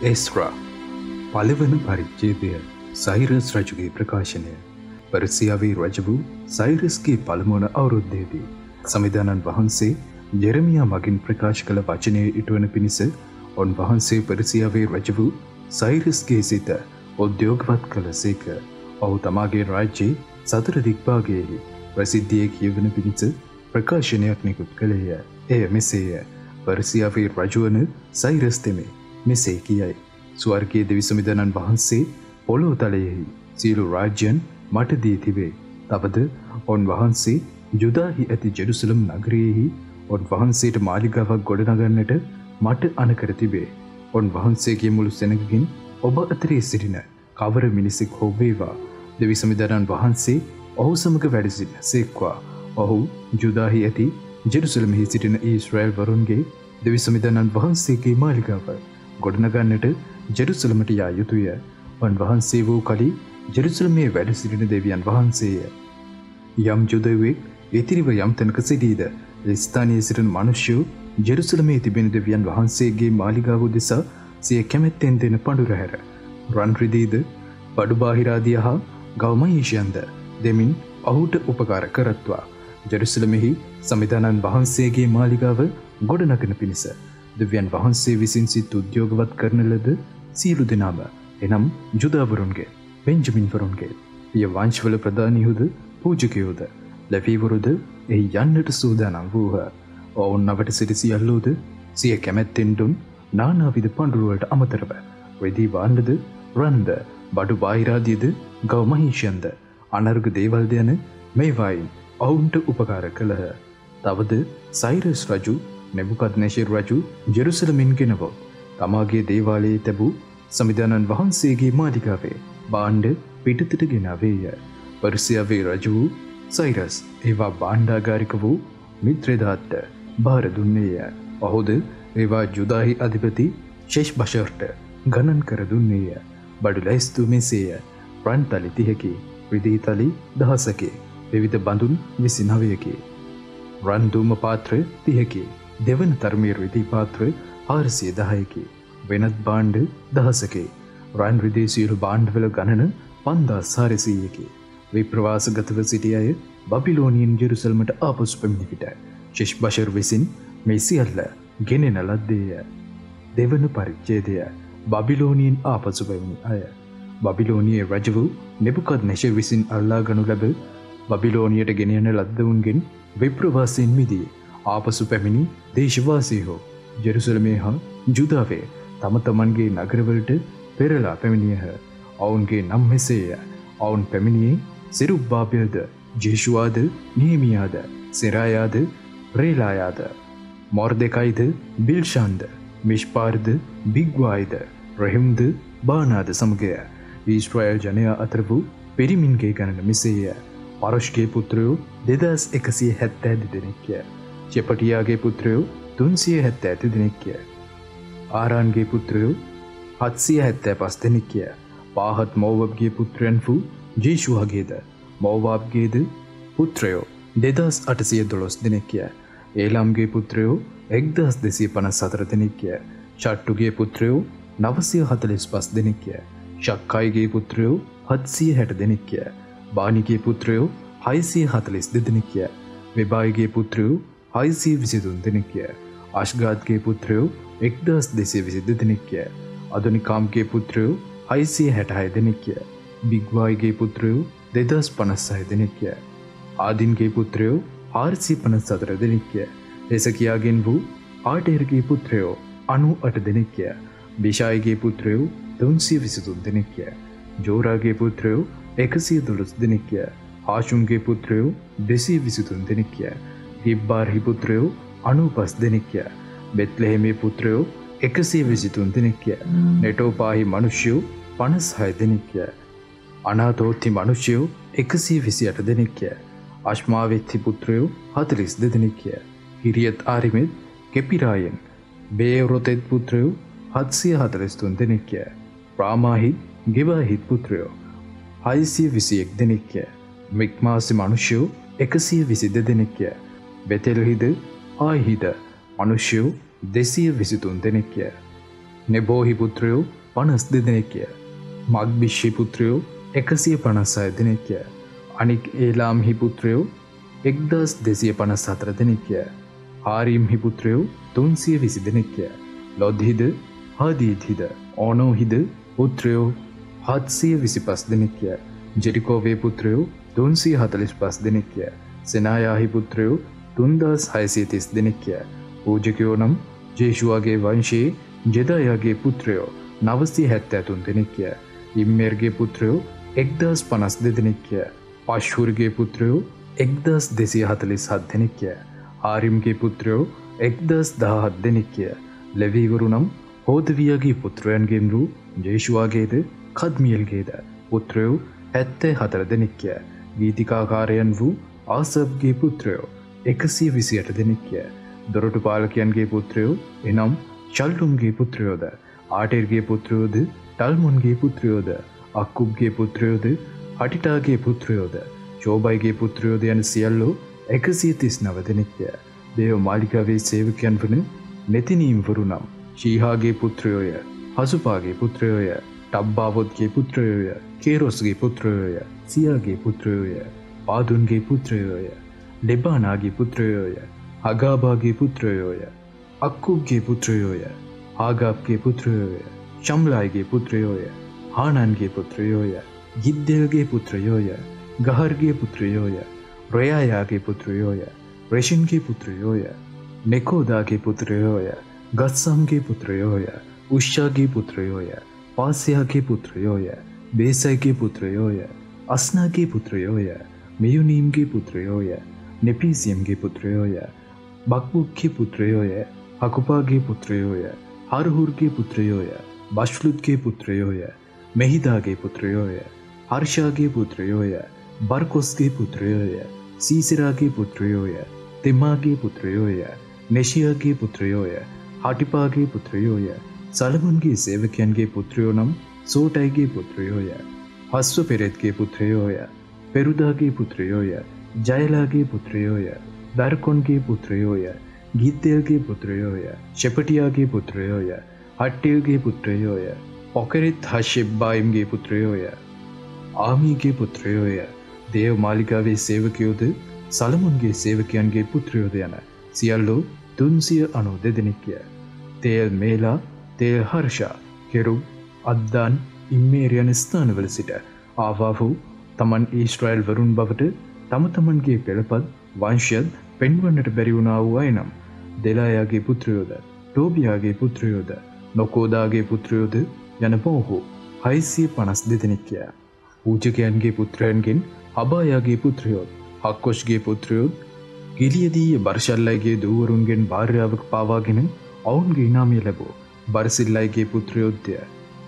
එස්රා පළවන පරිච්ඡේදය සයිරස් රජුගේ ප්‍රකාශනය. පර්සියාවේ රජ වූ සයිරස්ගේ පළමුවන අවුරුද්දේදී සමිදානන් වහන්සේ ජෙරමියා මගින් ප්‍රකාශ කළ වචනය ඉටුවන පිණිස උන්වහන්සේ පර්සියාවේ රජ වූ සයිරස්ගේ සිත උද්‍යෝගවත් කළසේක. ඔහු තමාගේ රාජ්‍යයේ සතර දිග්භාගයෙහි ප්‍රසිද්ධියේ කියවන පිණිස ප්‍රකාශනයක් නිකුත් කළේය. එය මෙසේය. පර්සියාවේ රජවන සයිරස් තෙමේ මෙසේ කියයි. ස්වර්ගයේ දෙවි සමිදානන් වහන්සේ පොළොව තලයෙහි සියලු රාජ්‍යයන් මට දී තිබේ. තවද උන්වහන්සේ යුදාහි ඇති ජෙරුසලම් නගරයෙහි උන්වහන්සේට මාලිගාවක් ගොඩනගන්නට මට අනකර තිබේ. උන්වහන්සේගේ මුළු සෙනගකින් ඔබ අතරේ සිටින කවර මිනිසෙක් හෝ වේවා දෙවි සමිදානන් වහන්සේ ඔහු සමග වැඩ සිටින සේක්වා. ඔහු යුදාහි ඇති ජෙරුසලමෙහි සිටින ඊශ්‍රායල් වරුන්ගේ දෙවි සමිදානන් වහන්සේගේ මාලිගාව ගොඩනගන්නට ජෙරුසලමට යා යුතුය. උන්වහන්සේ වූ කලී ජෙරුසලමේ වැඩ සිටින දෙවියන් වහන්සේය. යම් යුදෙවෙක් ඉතිරිව යම් තැනක සිටීද ඒ ස්ථානයේ සිටින මිනිසයෝ ජෙරුසලමේ තිබෙන දෙවියන් වහන්සේගේ මාලිගාව දෙසා සිය කැමැත්තෙන් දෙන පඬුර හැර රන් රිදීද බඩු බාහිරාදිය හා ගව මහීෂයන්ද දෙමින් ඔහුට උපකාර කරත්වා ජෙරුසලමෙහි සමිදානන් වහන්සේගේ මාලිගාව ගොඩනගන පිණිස දෙවියන් වහන්සේ විසින් සිත් උද්‍යෝගවත් කරන ලද සියලු දෙනාම එනම් ජුදාවරුන්ගේ බෙන්ජමින් වරුන්ගේ පිය වංශවල ප්‍රධානීහුද පූජකයෝද ලැවීවරුද එහි යන්නට සූදානම් වූහ. ඔවුන් නවට සිටි සියල්ලෝද සිය කැමැත්තෙන් දුන් නානාවිධ පඬුරුවලට අමතරව රෙදි වාන්නද රන්ද බඩු බාහිරාදියද ගව මහීෂයන්ද අනර්ග දේවල්ද යන මේවායින් ඔවුන්ට උපකාර කළහ. තවද සයිරස් රජු නෙබුකද්නෙසර් රජු ජෙරුසලමින් ගෙනවොත් තමාගේ දේවාලයේ තැබූ සමිදානන් වහන්සේගේ මාලිගාවේ භාණ්ඩ පිටතට ගෙනාවේය. පර්සියාවේ රජු වූ සයිරස් ඒවා භාණ්ඩාගාරික වූ මිත්‍රදාත්ට භාර දුන්නේය. ඔහුද ඒවා යුදාහි අධිපති ෂෙෂ්බෂර්ට ගණන් කර දුන්නේය. බඩු ලැයිස්තු මෙසේය. රන් තලි 30කි, රිදී තලි 10කි, විවිධ බඳුන් 29කි. රන් ධූම පාත්‍ර 30කි, දෙවන තරමේ රිදී පාත්‍ර 410කි, වෙනත් භාණ්ඩ 10කි. රන් රිදී සියලු භාණ්ඩවල ගණන 5400කි. විප්‍රවාසගතව සිටි අය බබිලෝනියන් ජෙරුසලමට ආපසු පැමිණි විට ෂෙෂ්බෂර් විසින් මේ සියල්ල ගෙනෙන ලද්දේය. දෙවන පරිච්ඡේදය බබිලෝනියන් ආපසු පැමිණි අය. බබිලෝනියේ රජ වූ නෙබුකද්නෙසර් විසින් අල්ලා ගනු ලැබ බබිලෝනියට ගෙන යන ලද්දවුන්ගෙන් විප්‍රවාසයෙන් මිදී ආපසු පැමිණි දේශවාසීහෝ ජෙරුසලමේ හා ජුදාවේ තම තමන්ගේ නගරවලට පෙරලා පැමිණියහ. ඔවුන්ගේ නම් මෙසේය. ඔවුන් පැමිණියේ සෙරුබ්බාබෙල්ද, ජේෂුවාද, නිහෙමියාද, සෙරායාද, රේලායාද, මොර්දෙකයිද, බිල්ෂාන්ද, මිෂ්පාර්ද, බිග්වායිද, රෙහිම්ද, බානාද සමගය. ඊශ්‍රායල් ජනයා අතර වූ පිරිමින්ගේ ගණන මෙසේය. පරොෂ්ගේ පුත්‍රයෝ 2172 දෙනෙක්ය. චෙපටියාගේ පුත්‍රයෝ 370 දෙනෙක්ය. ආරාන්ගේ පුත්‍රයෝ 775 දෙනෙක්ය. පාහත් මෝවබ්ගේ පුත්‍රයන් වූ ජේෂුවාගේද මෝවාබ්ගේද පුත්‍රයෝ 2812 දෙනෙක්ය. ඒලාම්ගේ පුත්‍රයෝ 1254 දෙනෙක්ය. ෂට්ටුගේ පුත්‍රයෝ 945 දෙනෙක්ය. ශක්කායිගේ පුත්‍රයෝ 760 දෙනෙක්ය. බානිගේ පුත්‍රයෝ 642 දෙනෙක්ය. වෙබායිගේ පුත්‍රයෝ 623 දෙනෙක්ය. අශ්ගාත්ගේ පුත්‍රයෝ 1222 දෙනෙක්ය. අදොනිකාම්ගේ පුත්‍රයෝ 666 දෙනෙක්ය. බිග්වායිගේ පුත්‍රයෝ 2056 දෙනෙක්ය. ආදින්ගේ පුත්‍රයෝ 454 දෙනෙක්ය. එසකියාගෙන් වූ ආටේර්ගේ පුත්‍රයෝ 98 දෙනෙක්ය. බිෂායිගේ පුත්‍රයෝ 323 දෙනෙක්ය. ජෝරාගේ පුත්‍රයෝ 112 දෙනෙක්ය. හාෂුම්ගේ පුත්‍රයෝ 223 දෙනෙක්ය. හිබ්බාර්හි පුත්‍රයෝ 95 දෙනෙක්ය. බෙත්ලෙහෙමේ පුත්‍රයෝ 123 දෙනෙක්ය. නෙටෝපාහි මිනිසයෝ 56 දෙනෙක්ය. අනාතෝති මිනිසයෝ 128 දෙනෙක්ය. අශ්මාවෙත්ති පුත්‍රයෝ 42 දෙනෙක්ය. හිරියත් ආරිමෙත් කෙපිරායන් බේරොතෙත් පුත්‍රයෝ 743 දෙනෙක්ය. රාමාහිත් ගෙවාහිත් පුත්‍රයෝ 621 දෙනෙක්ය. මික්මාසි මිනිසයෝ 122 දෙනෙක්ය. බෙතෙල්හිද ආයිහිද මිනිසයෝ 223 දෙනෙක්ය. නෙබෝහි පුත්‍රයෝ 52 දෙනෙක්ය. මග්බිෂ්හි පුත්‍රයෝ 156 දෙනෙක්ය. අනික් ඒලාම්හි පුත්‍රයෝ 1254 දෙනෙක්ය. ආරීම්හි පුත්‍රයෝ 320 දෙනෙක්ය. ලොද්හිද හදීත්හිද ඕනෝහිද පුත්‍රයෝ 725 දෙනෙක්ය. ජෙරිකෝවේ පුත්‍රයෝ 345 දෙනෙක්ය. සෙනායාහි පුත්‍රයෝ 3630 දෙනෙක්ය. පූජකයෝ නම් ජේෂුවාගේ වංශයේ ජෙදායාගේ පුත්‍රයෝ 973 දෙනෙක්ය. ඉම්මේර්ගේ පුත්‍රයෝ 1052 දෙනෙක්ය. පශ්හුර්ගේ පුත්‍රයෝ 1247 දෙනෙක්ය. ආරිම්ගේ පුත්‍රයෝ 1017 දෙනෙක්ය. ලෙවීවරු නම් හෝදවියාගේ පුත්‍රයන්ගෙන් වූ ජේෂුවාගේද කද්මියල්ගේද පුත්‍රයෝ 74 දෙනෙක්ය. ගීතිකාකාරයන් වූ ආසබ්ගේ පුත්‍රයෝ 128 දෙනෙක්ය. දොරටු පාලකයන්ගේ පුත්‍රයෝ එනම් ශල්ලුම්ගේ පුත්‍රයෝද ආටෙර්ගේ පුත්‍රයෝද ටල්මුන්ගේ පුත්‍රයෝද අක්කුබ්ගේ පුත්‍රයෝද හටිටාගේ පුත්‍රයෝද ශෝබයිගේ පුත්‍රයෝද යන සියල්ලෝ 139 දෙනෙක්ය. දේව මාලිගාවේ සේවකයන් වන නෙතිනීම්වරු නම් ශීහාගේ පුත්‍රයෝය, හසුපාගේ පුත්‍රයෝය, ටබ්බාවොත්ගේ පුත්‍රයෝය, කේරොස්ගේ පුත්‍රයෝය, සියාගේ පුත්‍රයෝය, පාදුන්ගේ පුත්‍රයෝය, ලෙබානාගේ පුත්‍රයෝය, හගාබාගේ පුත්‍රයෝය, අක්කුබ්ගේ පුත්‍රයෝය, ආගාබ්ගේ පුත්‍රයෝය, ශම්ලායිගේ පුත්‍රයෝය, හානන්ගේ පුත්‍රයෝය, ගිද්දෙල්ගේ පුත්‍රයෝය, ගහර්ගේ පුත්‍රයෝය, රයායාගේ පුත්‍රයෝය, රෙෂින්ගේ පුත්‍රයෝය, නෙකෝදාගේ පුත්‍රයෝය, ගත්සම්ගේ පුත්‍රයෝය, උෂ්ෂාගේ පුත්‍රයෝය, පාසයාගේ පුත්‍රයෝය, බේසයිගේ පුත්‍රයෝය, අස්නාගේ පුත්‍රයෝය, මෙයුනීම්ගේ පුත්‍රයෝය, නෙපීසියම්ගේ පුත්‍රයෝය, බක්බුක්ගේ පුත්‍රයෝය, හකුපාගේ පුත්‍රයෝය, හරහුර්ගේ පුත්‍රයෝය, බශ්ලුත්ගේ පුත්‍රයෝය, මෙහිදාගේ පුත්‍රයෝය, හර්ෂාගේ පුත්‍රයෝය, බර්කොස්ගේ පුත්‍රයෝය, සීසරාගේ පුත්‍රයෝය, තෙමාගේ පුත්‍රයෝය, නෙෂියාගේ පුත්‍රයෝය, හටිපාගේ පුත්‍රයෝය, සලමුන්ගේ සේවකයන්ගේ පුත්‍රයෝ නම් සෝටයිගේ පුත්‍රයෝය, හස්ව පෙරෙත්ගේ පුත්‍රයෝය, පෙරුදාගේ පුත්‍රයෝය, ජයලාගේ පුත්‍රයෝය, දර්කොන්ගේ පුත්‍රයෝය, ගීත්තේල්ගේ පුත්‍රයෝය, ෂෙපටියාගේ පුත්‍රයෝය, හට්ටේල්ගේ පුත්‍රයෝය, ඔකෙරිත් හෂෙබ්බායිම්ගේ පුත්‍රයෝය, ආමීගේ පුත්‍රයෝය, දේව මාලිගාවේ සේවකයෝද සලමුන්ගේ සේවකයන්ගේ පුත්‍රයෝද යන සියල්ලෝ 392 දෙනෙක්ය. තේල් මේලා, තේල් හර්ෂා, කෙරුබ්, අද්දාන්, ඉම්මේර යන ස්ථානවල සිට ආවා වූ තමන් ඊශ්‍රායල් වරුන් බවට තම තමන්ගේ පෙළපත් වංශයත් පෙන්වන්නට බැරි වුණා වූ අය නම් දෙලායාගේ පුත්‍රයෝද, ටෝබියාගේ පුත්‍රයෝද, නොකෝදාගේ පුත්‍රයෝද යන මොහු 652 දෙනෙක්ය. පූජකයන්ගේ පුත්‍රයන්ගෙන් අබායාගේ පුත්‍රයෝත්, හක්කොෂ්ගේ පුත්‍රයෝත්, ගිලියදීය බර්ෂල්ලයිගේ දූවරුන්ගෙන් භාර්යාවක් පාවාගෙන ඔවුන්ගේ නාමය ලැබූ බර්සිල්ලයිගේ පුත්‍රයෝත්ය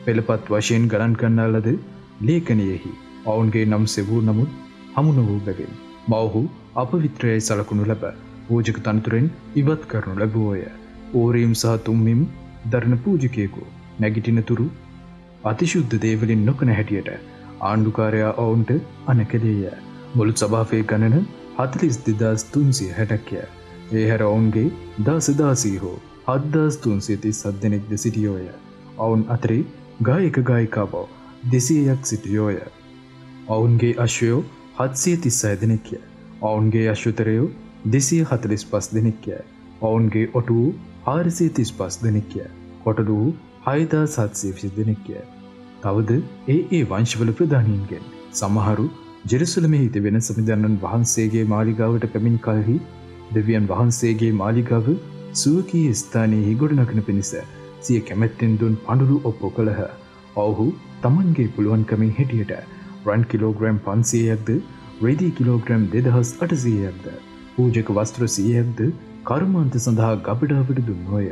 පෙළපත් වශයෙන් ගණන් කරනා ලද ලේඛනයෙහි ඔවුන්ගේ නම් සෙවූ නමුත් හමු නොවූ බැවින් මව්හු අපවිත්‍රයයි සලකුණු ලැබ පූජක තනතුරෙන් ඉවත් කරනු ලැබුවෝය. ඕරීම් සහ තුම්මිම් දරණ පූජකයෙකු නැගිටින තුරු අතිශුද්ධ දේවලින් නොකන හැටියට ආණ්ඩුකාරයා ඔවුන්ට අනකලේය. මුළු සභාවේ ගණන 42360ක්ය. ඒ හැර ඔවුන්ගේ දාසදාසී හෝ 7337 දෙනෙක්ද සිටියෝය. ඔවුන් අතරේ ගායක ගායිකාවෝ 200ක් සිටියෝය. ඔවුන්ගේ අශ්වයෝ 736 දෙනෙක්ය. ඔවුන්ගේ අශ්වතරයෝ 245 දෙනෙක්ය. ඔවුන්ගේ ඔටුවෝ 435 දෙනෙක්ය. කොටඩුවෝ 6720 දෙනෙක්ය. තවද ඒ වංශවල ප්‍රධානීන්ගෙන් සමහරු ජෙරුසලමෙහි තිබෙන සමිඳුන් වහන්සේගේ මාලිගාවට පැමිණි කලෙහි දෙවියන් වහන්සේගේ මාලිගාව සුවකී ස්ථානයෙහි ගොඩනගන පිණිස සිය කැමැත්තෙන් දුන් පඬුරු ඔප්පු කළහ. ඔවුහු තමන්ගේ පුළුවන්කමින් හැටියට රන් කිලෝග්‍රෑම් 500ක්ද, රෙදි කිලෝග්‍රෑම් 2800ක්ද, පූජක වස්ත්‍ර 100ක්ද කර්මාන්ත සඳහා ගබඩාවට දුන්නෝය.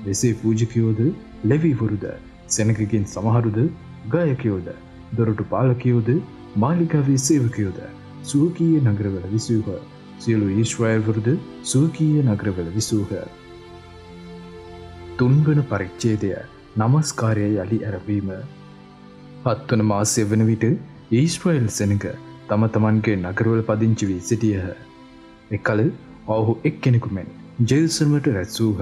මෙසේ පූජකයෝද, ලෙවීවරුද, සෙනගකින් සමහරුද, ගායකයෝද, දොරටු පාලකයෝද, මාලිගාවේ සේවකයෝද සුවකීය නගරවල විසූහ. සියලු ඊශ්‍රායල් වරුද සුවකීය නගරවල විසූහ. තුන්වන පරිච්ඡේදය නමස්කාරය යලි ඇරවීම. 7 වන මාසය වන විට ඊශ්‍රායල් සෙනඟ තම තමන්ගේ නගරවල පදිංචි වී සිටියහ. එකල ඔවුහු එක්කෙනෙකු මෙන් ජෙරුසලමට රැස් වූහ.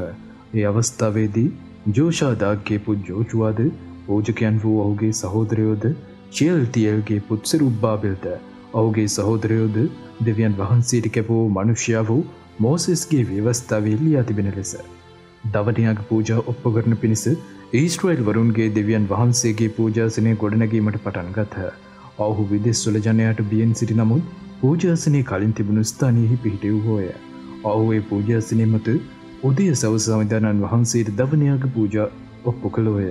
ඒ අවස්ථාවේදී ජෝෂාදාගේ පුත් ජෝෂුවාද පූජකයන් වූ ඔහුගේ සහෝදරයෝද ෂෙල්තියල්ගේ පුත් සෙරුබ්බාබෙල්ද ඔහුගේ සහෝදරයෝද දෙවියන් වහන්සේට කැපවූ මනුෂ්‍යයා වූ මෝසෙස්ගේ ව්‍යවස්ථාවේ ලියා තිබෙන ලෙස දවනයාග පූජා ඔප්පු කරන පිණිස ඊශ්‍රායෙල් වරුන්ගේ දෙවියන් වහන්සේගේ පූජාසනය ගොඩනැගීමට පටන් ගත්හ. ඔවුහු විදෙස්වල ජනයාට බියෙන් සිටි නමුත් පූජාසනය කලින් තිබුණු ස්ථානයෙහි පිහිටවූහෝය. ඔවුහු ඒ පූජාසනය මත උදය සවස සමිඳානන් වහන්සේට දවනයාග පූජා ඔප්පු කළෝය.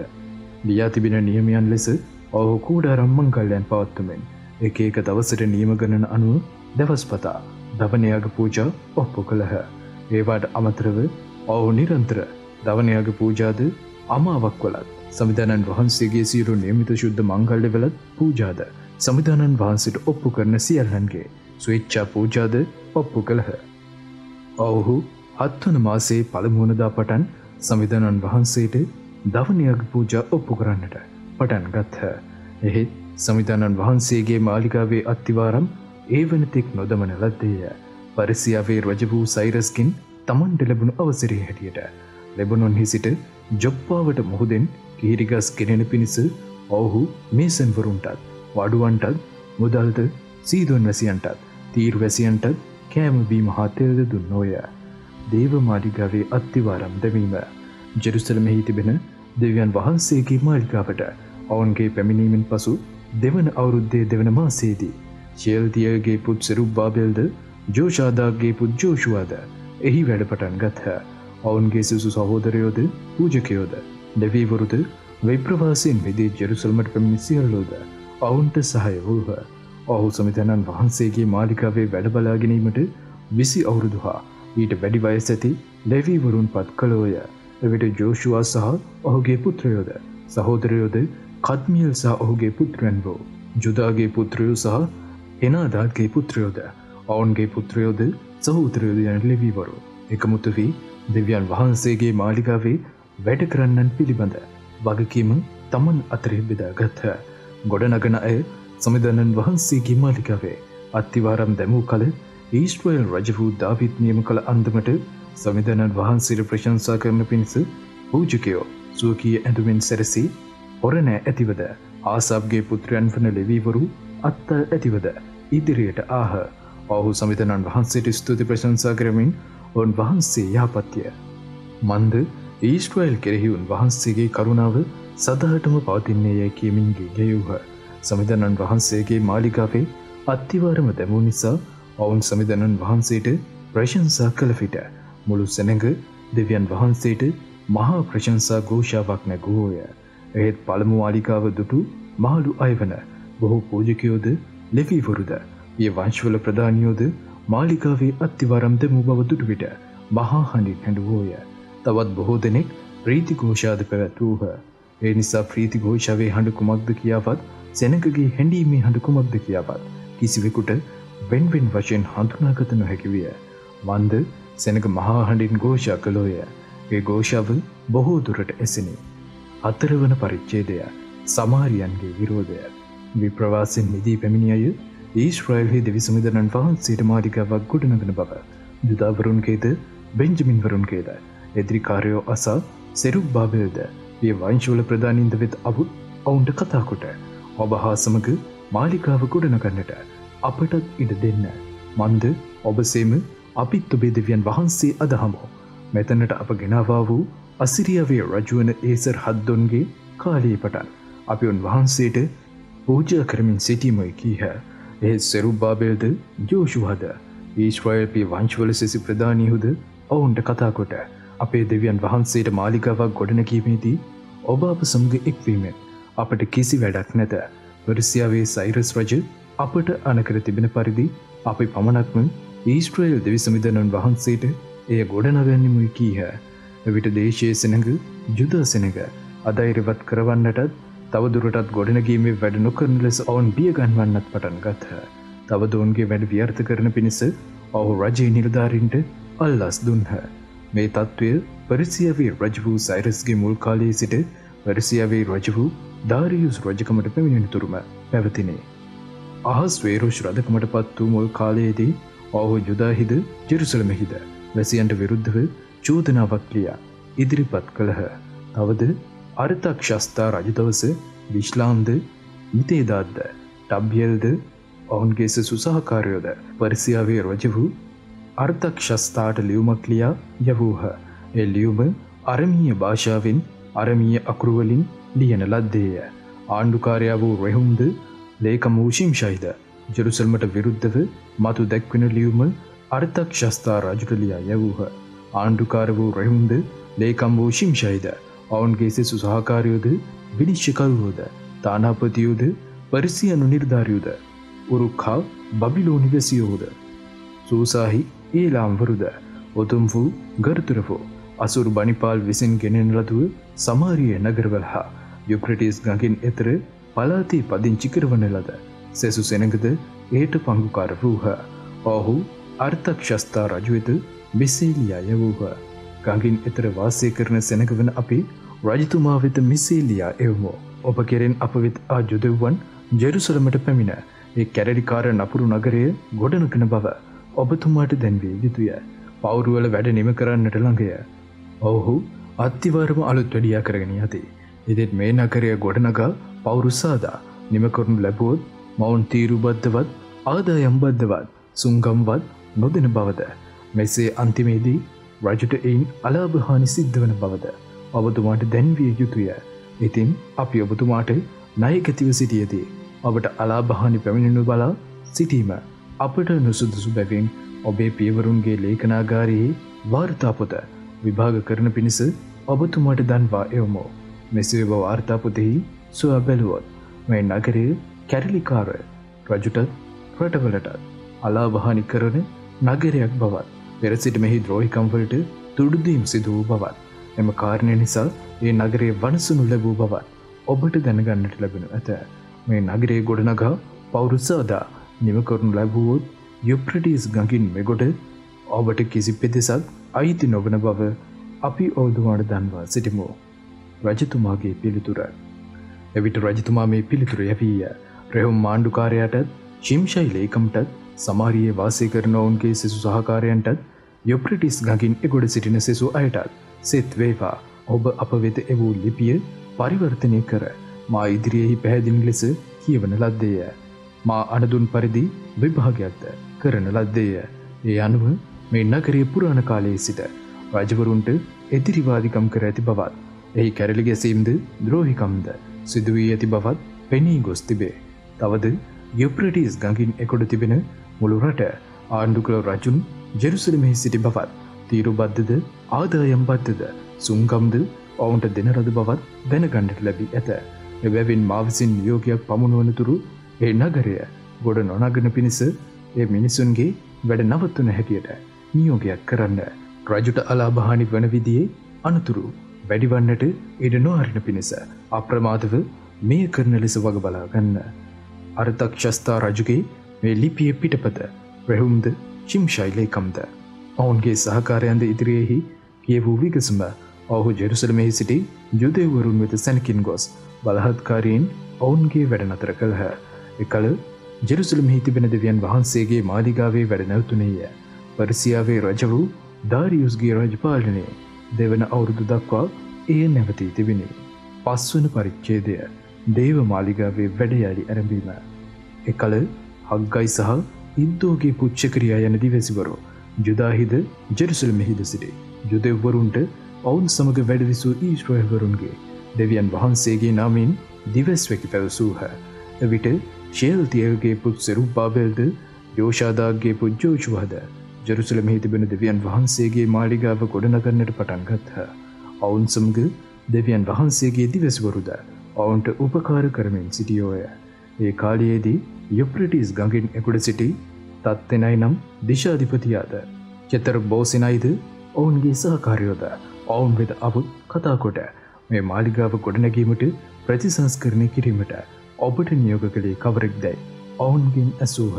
ලියා තිබෙන නියමයන් ලෙස ඔවුහු කූඩාරම් මංගල්‍යයන් පවත්වමින් එක එක දවසට නියම ගණන අනුව දවස්පතා දවනයාග පූජා ඔප්පු කළහ. ඒවාට අමතරව ඔවුහු නිරන්තර දවනයාග පූජාද අමාවක් වලත් සමිධානන් වහන්සේගේ සියලු නියමිත ශුද්ධ මංගල්‍ය වලත් පූජාද සමිධානන් වහන්සේට ඔප්පු කරන සියල්ලන්ගේ ස්වේච්ඡා පූජාද ඔප්පු කළහ. ඔවුහු 7 වන මාසයේ පළමු වනදා පටන් සමිධානන් වහන්සේට දවනයාග පූජා ඔප්පු කරන්නට පටන් ගත්හ. එහෙත් සමිධානන් වහන්සේගේ මාලිගාවේ අත්තිවාරම් ඒ වනතෙක් නොදමන ලද්දේය. පරිසියාවේ රජ වූ සයිරස්කින් තමන්ට ලැබුණු අවසරයේ හැටියට ලෙබනොන්හි සිට ජොප්පාවට මුහුදෙන් කිහිරිගස් ගෙනෙන පිණිස ඔවුහු මේසන්වරුන්ටත් වඩුවන්ටත් මුදල්ද සීදොන් වැසියන්ටත් තීර් වැසියන්ටත් කෑම බීම හා තෙල්ද දුන්නෝය. දේව මාලිගාවේ අත්තිවාරම් දැමීම ජෙරුසලමෙහි තිබෙන දෙවියන් වහන්සේගේ මාලිගාවට ඔවුන්ගේ පැමිණීමෙන් පසු දෙවන අවුරුද්දේ දෙවන මාසයේදී ෂෙල්තියල්ගේ පුත් සෙරුබ්බාබෙල්ද ජෝෂාදාගේ පුත් ජෝෂුවාද එහි වැඩ පටන් ගත්හ. ඔවුන්ගේ සිසු සහෝදරයෝද පූජකයෝද දෙවිවරුද විප්‍රවාසයෙන් මිදී ජෙරුසලමට පැමිණි සියල්ලෝද ඔවුන්ට සහාය වූහ. ඔහු සමිධානන් වහන්සේගේ මාලිගාවේ වැඩ බලා ගැනීමට 20 අවුරුදු හා ඊට වැඩි වයස ඇති දෙවිවරුන් පත් කළෝය. එවිට ජෝෂුවා සහ ඔහුගේ පුත්‍රයෝද සහෝදරයෝද කද්මියල් සහ ඔහුගේ පුත්‍රයන් වූ ජුදාගේ පුත්‍රයෝ සහ එනාදාගේ පුත්‍රයෝද ඔවුන්ගේ පුත්‍රයෝද සහෝදරයෝද යන ලෙවිවරු එකමුතු වී දෙවියන් වහන්සේගේ මාලිගාවේ වැඩ කරන්නන් පිළිබඳ වගකීම තමන් අතරේ බෙදාගත්හ. ගොඩනගන අය සමිධානන් වහන්සේගේ මාලිගාවේ අත්තිවාරම් දැමූ කල ඊශ්‍රායෙල් රජ වූ දාවිද් නියම කළ අන්දමට සමිධානන් වහන්සේට ප්‍රශංසා කරන පිණිස පූජකයෝ සුවකීය ඇඳුමින් සැරසී හොරණෑ ඇතිවද ආසාබ්ගේ පුත්‍රයන් වන ලෙවිවරු අත්ත ඇතිවද ඉදිරියට ආහ. ඔහු සමිධානන් වහන්සේට ස්තුති ප්‍රශංසා කරමින් ඔවුන් වහන්සේ යහපත්ය. මන්ද ඊශ්‍රායෙල් කෙරෙහි උන්වහන්සේගේ කරුණාව සදාටම පවතින්නේ යැයි කියමින් ගෙයූහ. සමිධානන් වහන්සේගේ මාලිගාවේ අත්තිවාරම දැමූ නිසා ඔවුන් සමිධානන් වහන්සේට ප්‍රශංසා කළ විට මුළු සෙනඟ දෙවියන් වහන්සේට මහා ප්‍රශංසා ഘോഷාවක් නැගුවෝය. එහෙත් පළමු මාලිගාව දුටු මහලු අයවන බොහෝ පූජකයෝද ලෙවිවරුද ඒ වංශවල ප්‍රධානියෝද මාලිගාවේ අත්තිවාරම් දැමූ බව දුටු විට මහා හඬින් හැඬුවෝය. තවත් බොහෝ දෙනෙක් ප්‍රීති ഘോഷාද පැවැත්වූහ. ඒ නිසා ප්‍රීති ഘോഷාවේ හඬ කුමක්ද කියාවත් සෙනඟගේ හැඬීමේ හඬ කුමක්ද කියාවත් කිසිවෙකුට වෙන්වෙන් වශයෙන් හඳුනාගත නොහැකි විය. මන්ද සෙනඟ මහා හඬින් ഘോഷා කළෝය. ඒ ഘോഷාව බොහෝ දුරට ඇසිනි. 4 වන පරිච්ඡේදය සමාරියන්ගේ විරෝධය. විප්‍රවාසයෙන් මිදී පැමිණි අය ඊශ්‍රායෙල්හි දෙවි සමිධානන් වහන්සේට මාලිගාවක් ගොඩනගන බව යුදාවරුන්ගේද බෙන්ජමින්වරුන්ගේද එදිරිකාරයෝ අසා සෙරුබ්බාබෙල්ද ඒ වංශවල ප්‍රධානීන්ද වෙත අවුත් ඔවුන්ට කතා කොට ඔබ හා සමග මාලිගාව ගොඩනගන්නට අපටත් ඉඩ දෙන්න. මන්ද ඔබ සේම අපිත් ඔබේ දෙවියන් වහන්සේ අදහමු. මෙතනට අප ගෙනාවා වූ අසිරියාවේ රජුවන ඒසර් හද්දොන්ගේ කාලයේ පටන් අපි උන්වහන්සේට පූජා කරමින් සිටීමයි කීහ. ඒ සෙරුබ්බාබෙල්ද ජෝෂුවාද ඊශ්‍රායෙල් වංශවල සිසු ප්‍රධානීහුද ඔවුන්ට කතා කොට අපේ දෙවියන් වහන්සේට මාලිගාවක් ගොඩනැගීමේදී ඔබ අප සමග එක්වීමෙන් අපට කිසි වැඩක් නැත. පර්සියාවේ සයිරස් රජ අපට අනකර තිබෙන පරිදි අපි පමණක්ම ඊශ්‍රායෙල් දෙවි සමිධානන් වහන්සේට එය ගොඩනගන්නෙමුයි කීහ. එවිට දේශයේ සෙනඟ යුදා සෙනඟ අධෛර්යවත් කරවන්නටත් තවදුරටත් ගොඩනැගීමේ වැඩ නොකරන ලෙස ඔවුන් බිය ගන්වන්නත් පටන් ගත්හ. තවද ඔවුන්ගේ වැඩ ව්‍යර්ථ කරන පිණිස ඔහු රජයේ නිලධාරීන්ට අල්ලස් දුන්හ. මේ තත්ත්වය පර්සියාවේ රජ වූ සයිරස්ගේ මුල් කාලයේ සිට පර්සියාවේ රජ වූ දාරියුස් රජකමට පැමිණෙන තුරුම පැවතිනේ. අහස්වේරෝස් රජකමට පත් වූ මුල් කාලයේදී ඔහු යුදාහිද ජෙරුසලමෙහිද වැසියන්ට විරුද්ධව චෝදනාවක් ලියා ඉදිරිපත් කළහ. තවද අර්තක්ෂස්ථා රජදවස විශ්ලාම්ද නිතේදාත්ද ටබ්යල්ද ඔවුන්ගේ සුසහකාරයෝද පර්සියාවේ රජ වූ අර්තක්ෂස්ථාට ලියුමක් ලියා යවූහ. ඒ ලියුම අරමීය භාෂාවෙන් අරමීය අකුරුවලින් ලියන ලද්දේය. ආණ්ඩුකාරයා වූ රෙහුම්ද ලේකම් වූ ශිම්ෂයිද ජෙරුසල්මට විරුද්ධව මතු දැක්වෙන ලියුම අර්තක්ෂස්ථා රජුට ලියා යවූහ. ආණ්ඩුකාර වූ රෙහුම්ද ලේකම් වූ ශිම්ෂයිද ඔවුන්ගේ සෙසු සහකාරයෝද විනිශ්චයකරුවෝද තානාපතියෝද පර්සියනු නිර්ධාරියෝද උරුක්හා බබිලෝනි වැසියෝද සූසාහි ඒලාම්වරුද ඔතුම් වූ ගර්තුරවෝ අසුරු බනිපාල් විසින් ගෙනෙන ලදුව සමාරිය නගරවල හා යුක්‍රටිස් ගඟින් එතර පලාතේ පදිංචි කරවන ලද සෙසු සෙනඟද ඒට පංගුකාර වූහ. ඔහු අර්තක්ෂස්ථා රජු වෙත මෙසේ ලියා යවූහ. ගඟින් එතර වාසය කරන සෙනඟ වන අපි රජතුමා වෙත මෙසේ ලියා එවමු. ඔබ කෙරෙන් අප වෙත ආ ජුදෙව්වන් ජෙරුසලමට පැමිණ ඒ කැරලිකාර නපුරු නගරය ගොඩනගන බව ඔබතුමාට දැන්විය යුතුය. පවුරුවල වැඩ නිම කරන්නට ළඟය. ඔහු අත්තිවාරම අලුත් වැඩියා කරගෙන යති. ඉදිත් මේ නගරය ගොඩනගා පවුරු සාදා නිම කරනු ලැබුවොත් මවුන් තීරුබද්ධවත් ආදායම්බද්ධවත් සුංගම්වත් නොදෙන බවද මෙසේ අන්තිමේදී රජුට එයින් අලාභහානි සිද්ධ වන බවද ඔබතුමාට දැන්විය යුතුය. ඉතින් අපි ඔබතුමාට ණයගැතිව සිටියදී ඔබට අලාභහානි පැමිණෙනු බලා සිටීම අපට නුසුදුසු බැවින් ඔබේ පියවරුන්ගේ ලේඛනාගාරයේ වාර්තාපොත විභාග කරන පිණිස ඔබතුමාට දන්වා එවමු. මෙසේ ඔබ වාර්තාපොතෙහි සොයා බැලුවොත් මේ නගරයේ කැරලිකාර රජුටත් රටවලටත් අලාභහානි කරන නගරයක් බවත් පෙර සිට මෙහි ද්‍රෝහිකම් වලට තුඩුදීම් සිදු වූ බවත් එම කාරණය නිසා ඒ නගරයේ වනසනු ලැබූ බවත් ඔබට දැනගන්නට ලැබෙනු ඇත. මේ නගරයේ ගොඩනගා පවුරු සාදා නිම කරනු ලැබුවොත් යුප්‍රටිස් ගඟින් මෙගොඩ ඔබට කිසි පෙදෙසක් අයිති නොවන බව අපි ඔබතුමාට දන්වා සිටිමු. රජතුමාගේ පිළිතුර. එවිට රජතුමා මේ පිළිතුර යැවීය. රෙහුම් මාණ්ඩුකාරයාටත් ශිම්ෂයි ලේකම්ටත් සමාරියේ වාසය කරන ඔවුන්ගේ සෙසු සහකාරයන්ටත් යුප්‍රටිස් ගඟින් එගොඩ සිටින සෙසු අයටත් සෙත් වේවා. ඔබ අප වෙත එවූ ලිපිය පරිවර්තනය කර මා ඉදිරියෙහි පැහැදිලි ලෙස කියවන ලද්දේය. මා අනදුන් පරිදි විභාගයක්ද කරන ලද්දේය. ඒ අනුව මේ නගරයේ පුරාණ කාලයේ සිට රජවරුන්ට එදිරිවාදිකම් කර ඇති බවත් එහි කැරලි ගැසීම්ද ද්‍රෝහිකම්ද සිදු වී ඇති බවත් පෙනී ගොස් තිබේ. තවද යුප්‍රටිස් ගඟින් එකොඩ තිබෙන මුළු රට ආණ්ඩු කළ රජුන් ජෙරුසලමෙහි සිටි බවත් තීරුබද්ධද ආදායම්බද්ධද සුංගම්ද ඔවුන්ට දෙන ලද බවත් දැනගන්නට ලැබී ඇත. එබැවින් මා විසින් නියෝගයක් පමුණුවන තුරු ඒ නගරය ගොඩ නොනගන පිණිස ඒ මිනිසුන්ගේ වැඩ නවත්වන හැටියට නියෝගයක් කරන්න. රජුට අලාභහානි වන විදියේ අනතුරු වැඩිවන්නට ඉඩ නොහරින පිණිස අප්‍රමාදව මෙය කරන ලෙස වග බලා ගන්න. අර්තක්ෂස්ථා රජුගේ මේ ලිපියේ පිටපත රෙහුම්ද ශිම්ෂයි ලේකම්ද ඔවුන්ගේ සහකාරයන්ද ඉදිරියේහි කියවූ විගසම ඔහු ජෙරුසලමෙහි සිටි ජුදෙව්වරුන් වෙත සැනකින් ගොස් බලහත්කාරයෙන් ඔවුන්ගේ වැඩ නතර කළහ. එකල ජෙරුසලමෙහි තිබෙන දෙවියන් වහන්සේගේ මාලිගාවේ වැඩ නැවතුණේය. පර්සියාවේ රජ වූ දාරියුස්ගේ රජපාලනයේ දෙවන අවුරුදු දක්වා එය නැවතී තිබිණි. 5 වන පරිච්ඡේදය දේව මාලිගාවේ වැඩයලි ආරම්භීම. එකල හග්ගයි සහ ඉද්දෝගේ පුච්චක්‍රියා යන දිවැසිවරු ජුදාහිද ජෙරුසලමෙහිද සිටි ජුදෙව්වරුන්ට ඔවුන් සමග වැඩ විසූ ඊශ්‍රායල්වරුන්ගේ දෙවියන් වහන්සේගේ නාමයෙන් දිවැස්වැකි පැවසූහ. එවිට ෂේල්තියල්ගේ පුත් සෙරුබ්බාබෙල්ද යෝෂාදාගේ පුත් ජෝෂුවද ජෙරුසලමෙහි තිබෙන දෙවියන් වහන්සේගේ මාලිගාව ගොඩනගන්නට පටන් ගත්හ. ඔවුන් සමග දෙවියන් වහන්සේගේ දිවැසිවරුද ඔවුන්ට උපකාර කරමින් සිටියෝය. ඒ කාලයේදී යුප්‍රටිස් ගඟින් එගොඩ සිටි තත්තෙනයි නම් දිශාධිපතියාද චතර බෝසෙනයිද ඔවුන්ගේ සහකාරයෝද ඔවුන් වෙත අපුත් කතා කොට මේ මාලිගාව ගොඩනැගීමට ප්‍රතිසංස්කරණය කිරීමට ඔබට නියෝග කළේ කවරෙක්දැයි ඔවුන්ගෙන් ඇසූහ.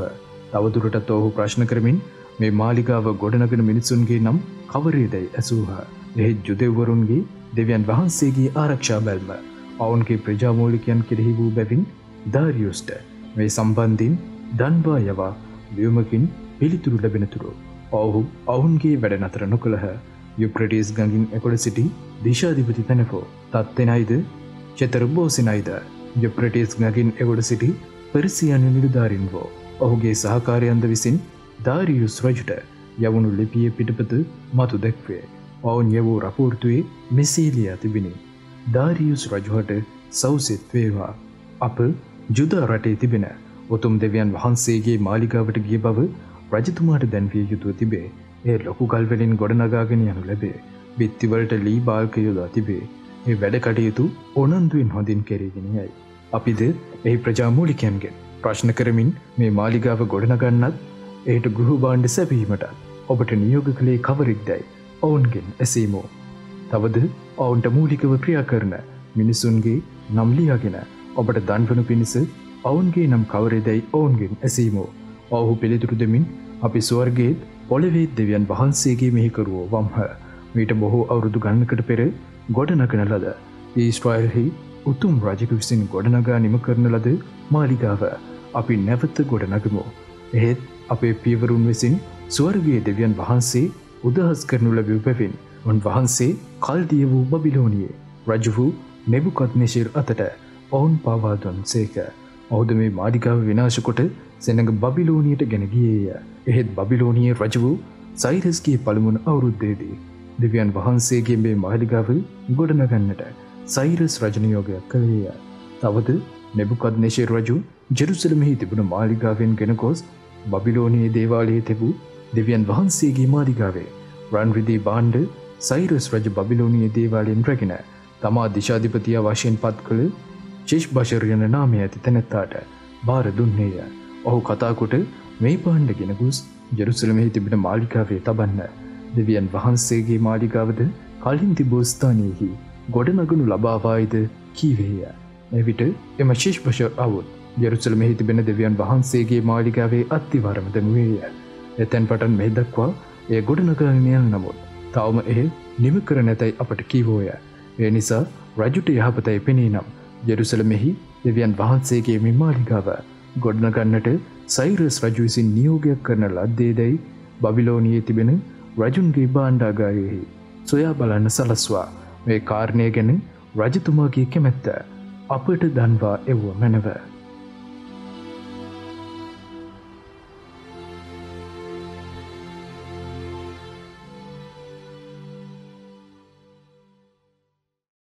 තවදුරටත් ඔහු ප්‍රශ්න කරමින් මේ මාලිගාව ගොඩනගන මිනිසුන්ගේ නම් කවරේදැයි ඇසූහ. එහෙත් ජුදෙව්වරුන්ගේ දෙවියන් වහන්සේගේ ආරක්ෂා බැල්ම ඔවුන්ගේ ප්‍රජාමූලිකයන් කෙරෙහි වූ බැවින් දාරියුස්ට මේ සම්බන්ධින් දන්වා යවා ලියුමකින් පිළිතුරු ලැබෙනතුරු ඔහු ඔවුන්ගේ වැඩ නතර නොකළහ. යුප්‍රටිස් ගඟින් එකොළ සිටි දිශාධිපති තැනකෝ තත්වෙනයිද චතරබෝසිනයිද යුප්‍රටිස් ගඟින් එගොඩ සිටි පෙර්සියන් නිලධාරීන්වෝ ඔහුගේ සහකාරයන්ද විසින් දාරියුස් රජුට යවුණු ලිපිය පිටපත මතු දැක්වේ. ඔවුන් යවූ රපෝර්තුවේ මෙසේ ලියා තිබිණි. දාරියුස් රජුහට සෞසිත් වේවා. අප ජුදා රටේ තිබෙන උතුම් දෙවියන් වහන්සේගේ මාලිගාවට ගිය බව රජතුමාට දැන්විය යුතුව තිබේ. එය ලොකු ගල්වලින් ගොඩනගාගෙන යනු ලැබේ. බිත්තිවලට ලී බාල්ක යොදා තිබේ. ඒ වැඩ කටයුතු ඕනන්දුවෙන් හොඳින් කෙරෙගෙන යයි. අපිද එහි ප්‍රජා මූලිකයන්ගෙන් ප්‍රශ්න කරමින් මේ මාලිගාව ගොඩනගන්නත් එයට ගෘහ භාණ්ඩ සැපීමටත් ඔබට නියෝග කළේ කවරෙක්දැයි ඔවුන්ගෙන් ඇසීමෝ. තවද ඔවුන්ට මූලිකව ක්‍රියා කරන මිනිසුන්ගේ නම් ලියාගෙන ඔබට දන්වනු පිණිස ඔවුන්ගේ නම් කවරේදැයි ඔවුන්ගෙන් ඇසීමෝ. ඔවුහු පිළිතුරු දෙමින් අපි ස්වර්ගයේත් පොළොවේත් දෙවියන් වහන්සේගේ මෙහෙකරුවෝ වම්හ. මීට බොහෝ අවුරුදු ගණනකට පෙර ගොඩනගන ලද ඊශ්‍රායල්හි උතුම් රජෙකු විසින් ගොඩනගා නිම කරන ලද මාලිගාව අපි නැවත ගොඩනගමු. එහෙත් අපේ පියවරුන් විසින් ස්වර්ගයේ දෙවියන් වහන්සේ උදහස් කරනු ලැබූ බැවින් උන්වහන්සේ කල්දිය වූ බබිලෝනියේ රජු වූ නෙබුකද්නෙසර් අතට ඔවුන් පාවා දුන්සේක. ඔහුද මේ මාලිගාව විනාශ කොට සෙනඟ බබිලෝනියට ගෙන ගියේය. එහෙත් බබිලෝනියේ රජු වූ සයිරස්ගේ පළමුවන අවුරුද්දේදී දෙවියන් වහන්සේගේ මේ මාලිගාව ගොඩනගන්නට සයිරස් රජ නියෝගයක් කළේය. තවද නෙබුකද්නෙසර් රජු ජෙරුසලමෙහි තිබුණ මාලිගාවෙන් ගෙන ගොස් බබිලෝනියේ දේවාලයේ තිබූ දෙවියන් වහන්සේගේ මාලිගාවේ රන් රිදී භාණ්ඩ සයිරස් රජ බබිලෝනියේ දේවාලයෙන් රැගෙන තමා දිශාධිපතියා වශයෙන් පත් කළ චෙෂ්බෂර් යන නාමය ඇති තැනැත්තාට බාර දුන්නේය. ඔහු කතාකොට මේ භාණ්ඩ ගෙන ගොස් ජෙරුසලමෙහි තිබෙන මාලිගාවේ තබන්න. දෙවියන් වහන්සේගේ මාලිගාවද කලින් තිබූ ස්ථානයෙහි ගොඩනගනු ලබාවායිද කීවේය. එවිට එම ශිෂ්පෂර් අවුත් ජෙරුසලමෙහි තිබෙන දෙවියන් වහන්සේගේ මාලිගාවේ අත්තිවාරම දනුවේය. එතැන් පටන් මෙහි දක්වා එය ගොඩනගාගෙන යන නමුත් තවම එය නිම කර නැතැයි අපට කීවෝය. ඒ නිසා රජුට යහපතයි පෙනී නම් ජෙරුසලමෙහි දෙවියන් වහන්සේගේ මේ මාලිගාව ගොඩනගන්නට සයිරස් රජු විසින් නියෝගයක් කරන ලද්දේදැයි බබිලෝනියේ තිබෙන රජුන්ගේ භාණ්ඩාගාරයෙහි සොයා බලන්න සලස්වා මේ කාරණය ගැන රජතුමාගේ කැමැත්ත අපට දන්වා එව්ව මැනව.